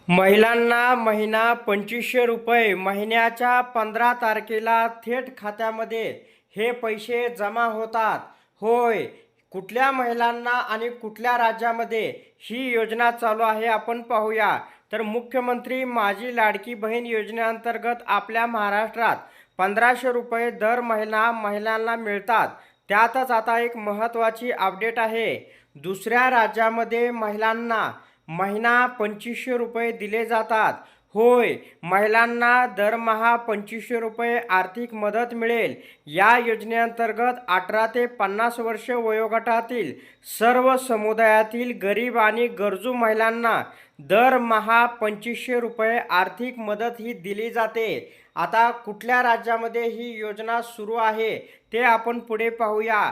महिलांना महिना 2500 रुपये महिन्याच्या 15 तारखेला थेट खात्यामध्ये हे पैसे जमा होतात. होय, कुठल्या महिलांना आणि कुठल्या राज्यामध्ये ही योजना चालू आहे आपण पाहूया. तर मुख्यमंत्री माझी लाडकी बहीण योजनेअंतर्गत आपल्या महाराष्ट्रात 1500 रुपये दर महिलांना मिळतात. त्यातच आता एक महत्त्वाची अपडेट आहे. दुसऱ्या राज्यामध्ये महिलांना महिना 2500 रुपये दिले जातात. होय, महिलांना दरमहा 2500 रुपये आर्थिक मदत मिळेल. या योजनेअंतर्गत 18 ते 50 वर्ष वयोगटातील सर्व समुदायातील गरीब आणि गरजू महिलांना दरमहा 2500 रुपये आर्थिक मदत ही दिली जाते. आता कुठल्या राज्यामध्ये ही योजना सुरू आहे ते आपण पुढे पाहूया.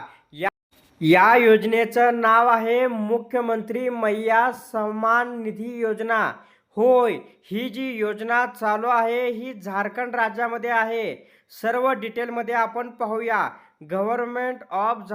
या योजनेचं नाव आहे मुख्यमंत्री मैया सन्मान निधी योजना. होय, ही जी योजना चालू आहे ही झारखंड राज्यामध्ये आहे. सर्व डिटेलमध्ये आपण पाहूया. गव्हर्नमेंट ऑफ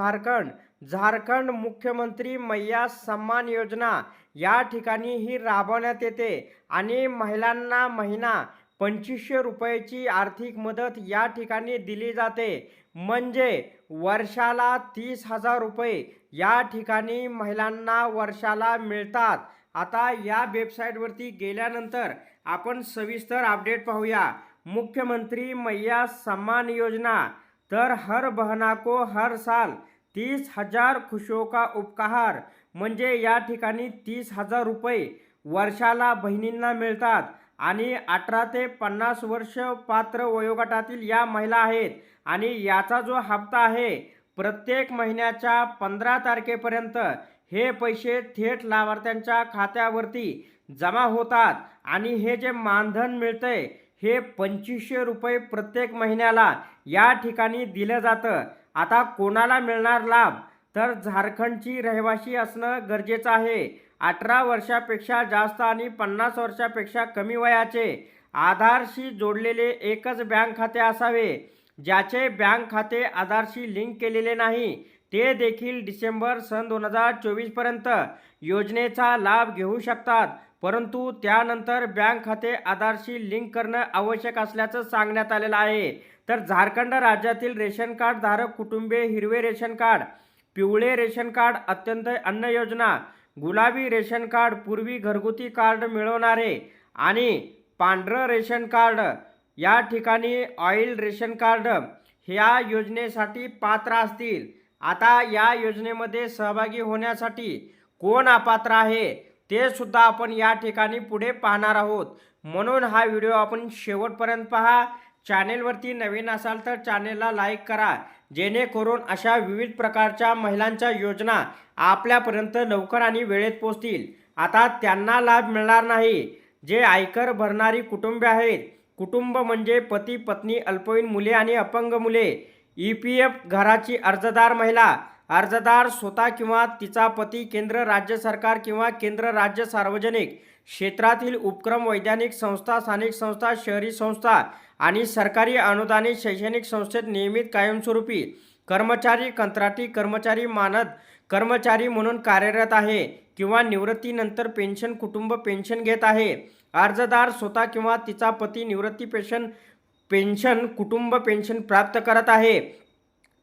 झारखंड मुख्यमंत्री मैया सन्मान योजना या ठिकाणी ही राबवण्यात येते आणि महिलांना महिना 2500 रुपयाची आर्थिक मदत या ठिकाणी दिली जाते. म्हणजे वर्षाला 30,000 रुपये या ठिकाणी महिलांना वर्षाला मिळतात. आता या वेबसाईटवरती गेल्यानंतर आपण सविस्तर अपडेट पाहूया. मुख्यमंत्री मैया सन्मान योजना. तर हर बहना को हर साल 30,000 खुशियों का उपहार, म्हणजे या ठिकाणी 30,000 रुपये वर्षाला बहिणींना मिळतात आणि 18 ते 50 वर्ष पात्र वयोगटातील या महिला आहेत. आणि याचा जो हप्ता आहे प्रत्येक महिन्याच्या 15 तारखेपर्यंत हे पैसे थेट लाभार्थ्यांच्या खात्यावरती जमा होतात. आणि हे जे मानधन मिळतंय हे 2500 रुपये प्रत्येक महिन्याला या ठिकाणी दिलं जातं. आता कोणाला मिळणार लाभ? तर झारखंडची रहिवासी असणं गरजेचं आहे. 18 वर्षापेक्षा जास्त आणि 50 वर्षापेक्षा कमी वयाचे, आधारशी जोडलेले एकच बँक खाते असावे. ज्याचे बँक खाते आधारशी लिंक केलेले नाही ते देखील डिसेंबर सन 2024 पर्यंत योजनेचा लाभ घेऊ शकतात. परंतु त्यानंतर बँक खाते आधारशी लिंक करणं आवश्यक असल्याचं सांगण्यात आलेलं आहे. तर झारखंड राज्यातील रेशन कार्ड धारक कुटुंबे हिरवे रेशन कार्ड, पिवळे रेशन कार्ड अंत्योदय अन्न योजना, गुलाबी रेशन कार्ड पूर्वी घरगुती कार्ड मिळवणारे आणि पांढरं रेशन कार्ड या ठिकाणी ऑइल रेशन कार्ड ह्या योजनेसाठी पात्र असतील. आता या योजनेमध्ये सहभागी होण्यासाठी कोण अपात्र आहे ते सुद्धा आपण या ठिकाणी पुढे पाहणार आहोत. म्हणून हा व्हिडिओ आपण शेवटपर्यंत पहा. चॅनेलवरती नवीन असाल तर चॅनेलला लाईक करा, जेणेकरून अशा विविध प्रकारच्या महिलांच्या योजना आपल्यापर्यंत लवकर आणि वेळेत पोहोचतील. आता त्यांना लाभ मिळणार नाही जे आयकर भरणारी कुटुंबे आहेत. कुटुंब म्हणजे पती पत्नी, अल्पवयीन मुले आणि अपंग मुले. EPF घराची अर्जदार महिला, अर्जदार स्वतः किंवा तिचा पती केंद्र राज्य सरकार किंवा केंद्र राज्य सार्वजनिक क्षेत्रातील उपक्रम, वैधानिक संस्था, स्थानिक संस्था, शहरी संस्था आणि सरकारी अनुदानित शैक्षणिक संस्थेत नियमित कायमस्वरूपी कर्मचारी, कंत्राटी कर्मचारी, मानद कर्मचारी म्हणून कार्यरत आहे किंवा निवृत्तीनंतर पेन्शन कुटुंब पेन्शन घेत आहे. अर्जदार स्वतः किंवा तिचा पती निवृत्ती पेन्शन कुटुंब पेन्शन प्राप्त करत आहे.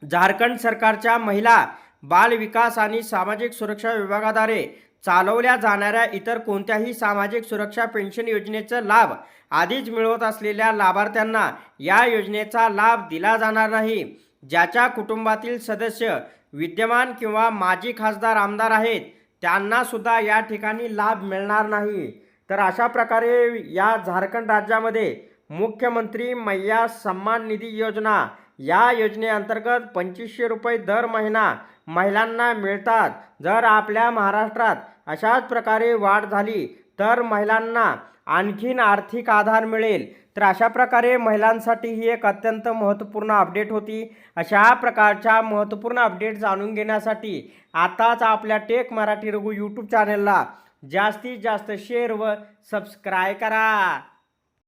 झारखंड सरकारच्या महिला, बाल विकास आणि सामाजिक सुरक्षा विभागाद्वारे चालवल्या जाणाऱ्या इतर कोणत्याही सामाजिक सुरक्षा पेन्शन योजनेचा लाभ आधीच मिळवत असलेल्या लाभार्थ्यांना या योजनेचा लाभ दिला जाणार नाही. ज्याच्या कुटुंबातील सदस्य विद्यमान किंवा माजी खासदार आमदार आहेत त्यांना सुद्धा या ठिकाणी लाभ मिळणार नाही. तर अशा प्रकारे या झारखंड राज्यामध्ये मुख्यमंत्री मैया सन्मान निधी योजना या योजनेअंतर्गत 2500 रुपये दर महिना महिलांना मिळतात. जर आपल्या महाराष्ट्रात अशाच प्रकारे वाढ झाली तर महिलांना आणखीन आर्थिक आधार मिळेल. तर अशा प्रकारे महिलांसाठी ही एक अत्यंत महत्त्वपूर्ण अपडेट होती. अशा प्रकारच्या महत्त्वपूर्ण अपडेट जाणून घेण्यासाठी आताच आपल्या टेक मराठी रघु यूट्यूब चॅनलला जास्तीत जास्त शेअर व सबस्क्राईब करा.